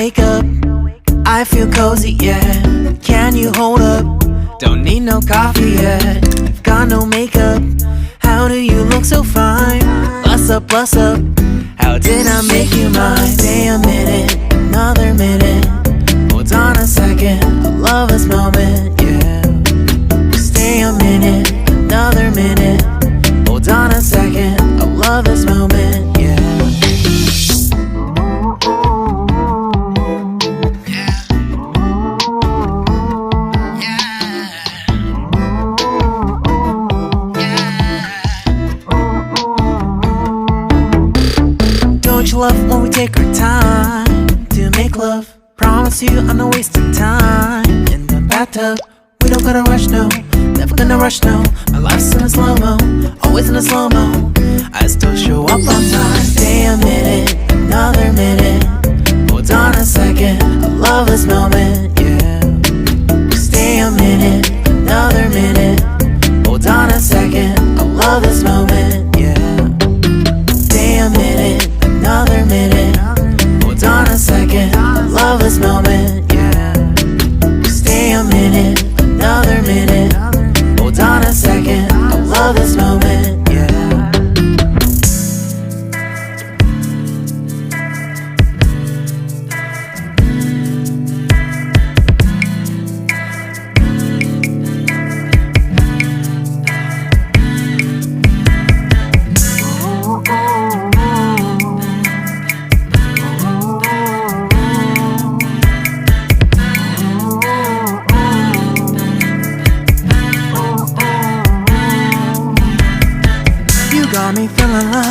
wake up, I feel cozy, yeah. Can you hold up? Don't need no coffee yet. You've got no makeup. How do you look so fine? Bust up, bust up. How did I make you mine? Stay a minute, another minute. Hold on a second, I love this moment, yeah. Stay a minute, another minute. Hold on a second, I love this moment, yeah. Don't you love when we take our time to make love? Promise you I'm not wasting time in the bathtub. We don't gotta rush, no. Never gonna rush, no. My life's in a slow-mo, always in a slow-mo. I still show up on time. Stay a minute, another minute. Hold on a second, I love this moment, yeah. Stay a minute, another minute. Hold on a second, I love this moment, yeah. Stay a minute, another minute. Hold on a second, I love this moment, yeah. Stay a minute, another minute. Hold on a second, I love this moment, yeah. Got me feeling love.